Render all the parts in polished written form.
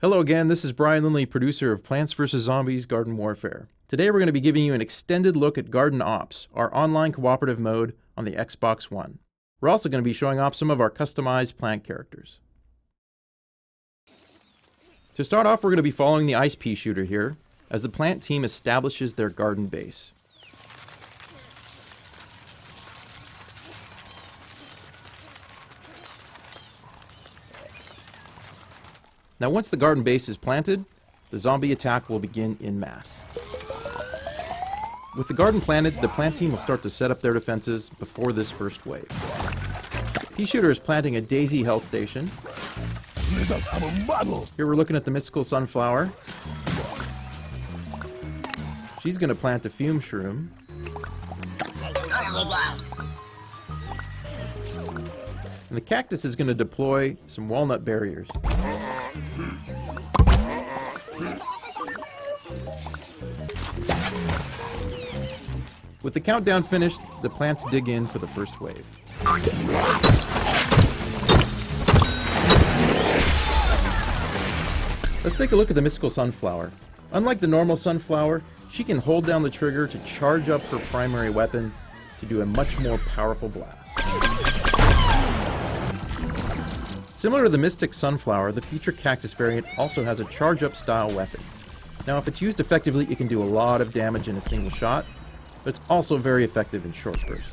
Hello again, this is Brian Lindley, producer of Plants vs. Zombies Garden Warfare. Today we're going to be giving you an extended look at Garden Ops, our online cooperative mode on the Xbox One. We're also going to be showing off some of our customized plant characters. To start off, we're going to be following the ice pea shooter here, as the plant team establishes their garden base. Now once the garden base is planted, the zombie attack will begin en masse. With the garden planted, the plant team will start to set up their defenses before this first wave. Pea shooter is planting a daisy health station. Here we're looking at the mystical sunflower. She's going to plant a fume shroom. And the cactus is going to deploy some walnut barriers. With the countdown finished, the plants dig in for the first wave. Let's take a look at the mystical sunflower. Unlike the normal sunflower, she can hold down the trigger to charge up her primary weapon to do a much more powerful blast. Similar to the Mystic Sunflower, the Future Cactus variant also has a charge-up style weapon. Now, if it's used effectively, it can do a lot of damage in a single shot, but it's also very effective in short bursts.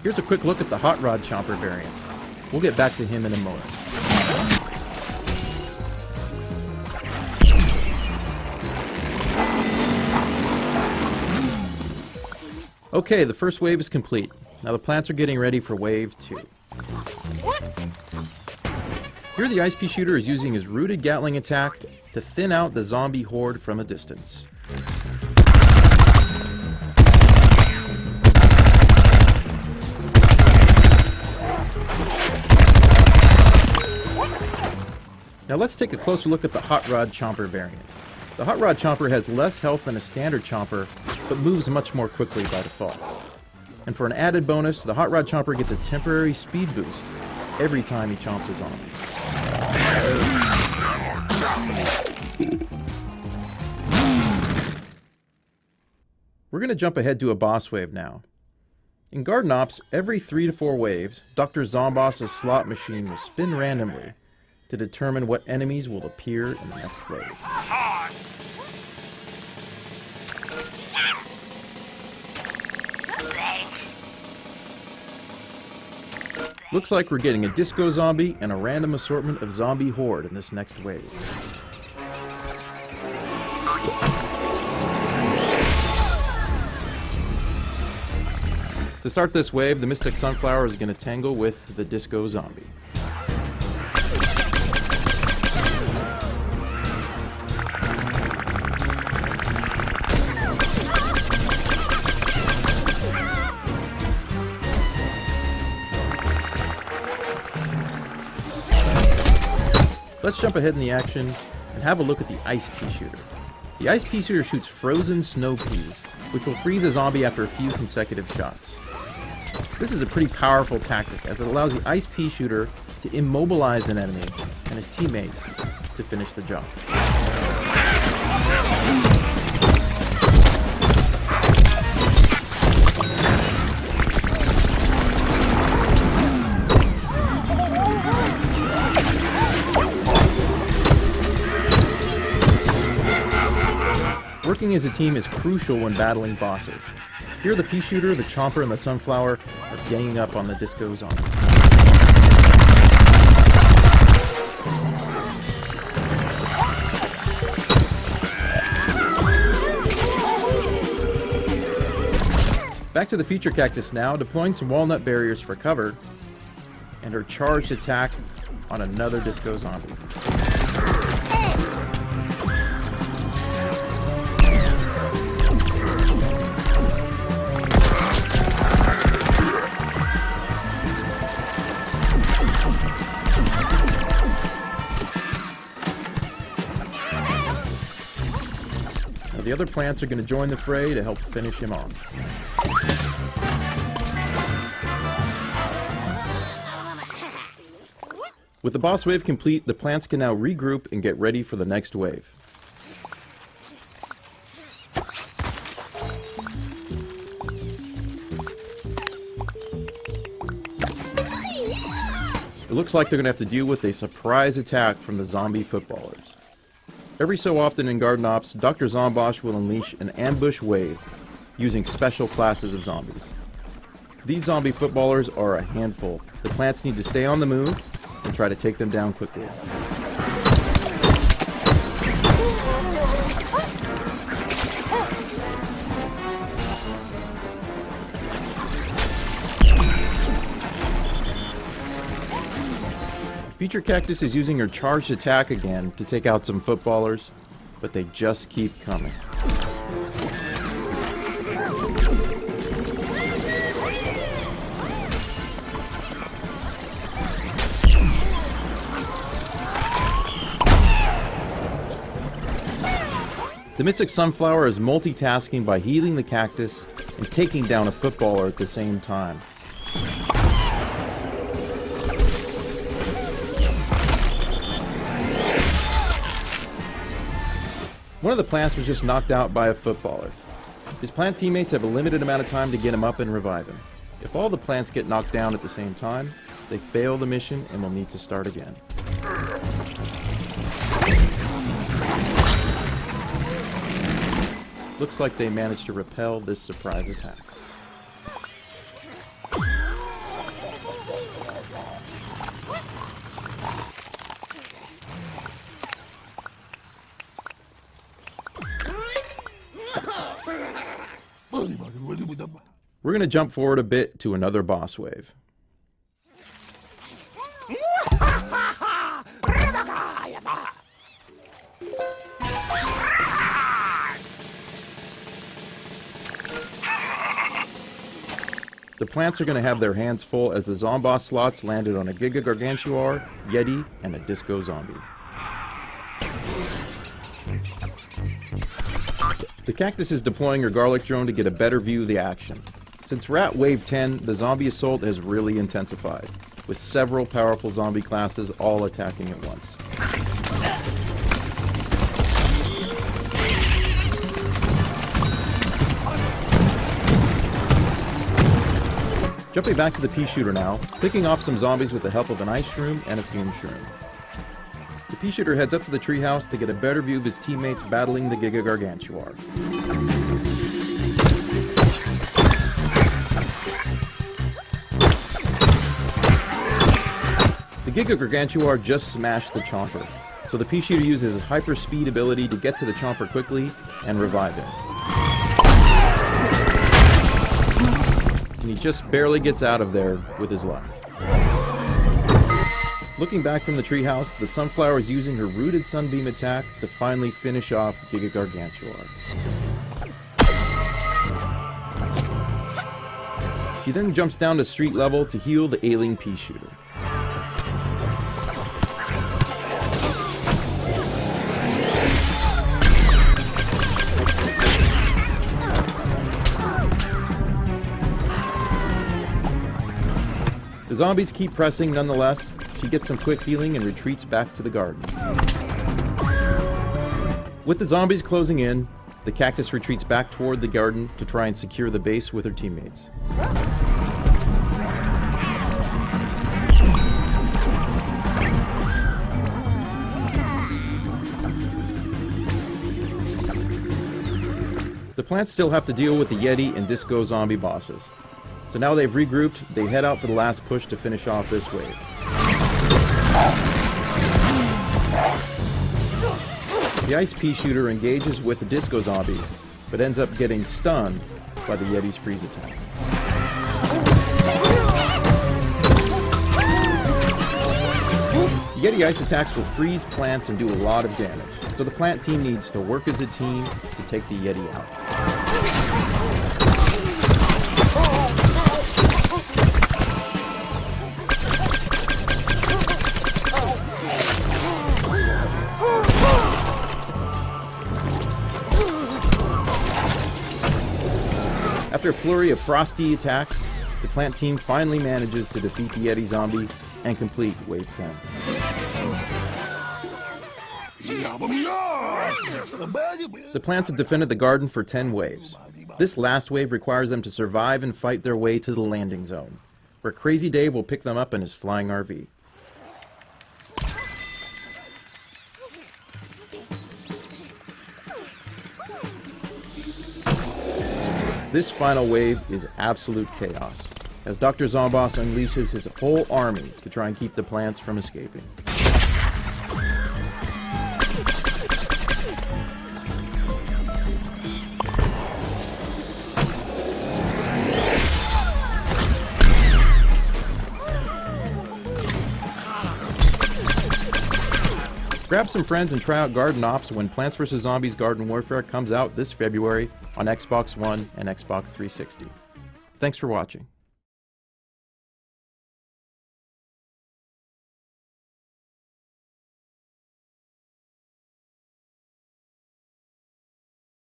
Here's a quick look at the Hot Rod Chomper variant. We'll get back to him in a moment. Okay, the first wave is complete. Now the plants are getting ready for wave 2. Here the ice pea shooter is using his rooted Gatling attack to thin out the zombie horde from a distance. Now let's take a closer look at the Hot Rod Chomper variant. The Hot Rod Chomper has less health than a standard chomper, but moves much more quickly by default. And for an added bonus, the Hot Rod Chomper gets a temporary speed boost every time he chomps a zombie. We're going to jump ahead to a boss wave now. In Garden Ops, every 3 to 4 waves, Dr. Zomboss's slot machine will spin randomly to determine what enemies will appear in the next wave. Looks like we're getting a disco zombie and a random assortment of zombie horde in this next wave. To start this wave, the Mystic Sunflower is going to tangle with the disco zombie. Let's jump ahead in the action and have a look at the ice pea shooter. The ice pea shooter shoots frozen snow peas, which will freeze a zombie after a few consecutive shots. This is a pretty powerful tactic, as it allows the ice pea shooter to immobilize an enemy and his teammates to finish the job. Working as a team is crucial when battling bosses. Here the pea shooter, the chomper, and the sunflower are ganging up on the disco zombie. Back to the Future Cactus now, deploying some walnut barriers for cover, and her charged attack on another disco zombie. The other plants are going to join the fray to help finish him off. With the boss wave complete, the plants can now regroup and get ready for the next wave. It looks like they're going to have to deal with a surprise attack from the zombie footballers. Every so often in Garden Ops, Dr. Zombosh will unleash an ambush wave using special classes of zombies. These zombie footballers are a handful. The plants need to stay on the move and try to take them down quickly. Future Cactus is using her charged attack again to take out some footballers, but they just keep coming. The Mystic Sunflower is multitasking by healing the cactus and taking down a footballer at the same time. One of the plants was just knocked out by a footballer. His plant teammates have a limited amount of time to get him up and revive him. If all the plants get knocked down at the same time, they fail the mission and will need to start again. Looks like they managed to repel this surprise attack. We're going to jump forward a bit to another boss wave. The plants are going to have their hands full as the Zomboss slots landed on a Giga Gargantuar, Yeti, and a Disco Zombie. The cactus is deploying her garlic drone to get a better view of the action. Since we're at Wave 10, the zombie assault has really intensified, with several powerful zombie classes all attacking at once. Jumping back to the pea shooter now, picking off some zombies with the help of an ice shroom and a fume shroom. The pea shooter heads up to the treehouse to get a better view of his teammates battling the Giga Gargantuar. The Giga Gargantuar just smashed the Chomper, so the pea shooter uses his hyper speed ability to get to the Chomper quickly and revive him. And he just barely gets out of there with his life. Looking back from the treehouse, the Sunflower is using her Rooted Sunbeam attack to finally finish off Giga Gargantuar. She then jumps down to street level to heal the ailing pea shooter. The zombies keep pressing nonetheless. She gets some quick healing and retreats back to the garden. With the zombies closing in, the cactus retreats back toward the garden to try and secure the base with her teammates. The plants still have to deal with the Yeti and Disco Zombie bosses. So now they've regrouped, they head out for the last push to finish off this wave. The Ice Pea Shooter engages with the Disco Zombie, but ends up getting stunned by the Yeti's freeze attack. The Yeti ice attacks will freeze plants and do a lot of damage, so the plant team needs to work as a team to take the Yeti out. After a flurry of frosty attacks, the plant team finally manages to defeat the Yeti zombie and complete Wave 10. The plants have defended the garden for 10 waves. This last wave requires them to survive and fight their way to the landing zone, where Crazy Dave will pick them up in his flying RV. This final wave is absolute chaos, as Dr. Zomboss unleashes his whole army to try and keep the plants from escaping. Grab some friends and try out Garden Ops when Plants vs. Zombies Garden Warfare comes out this February on Xbox One and Xbox 360. Thanks for watching.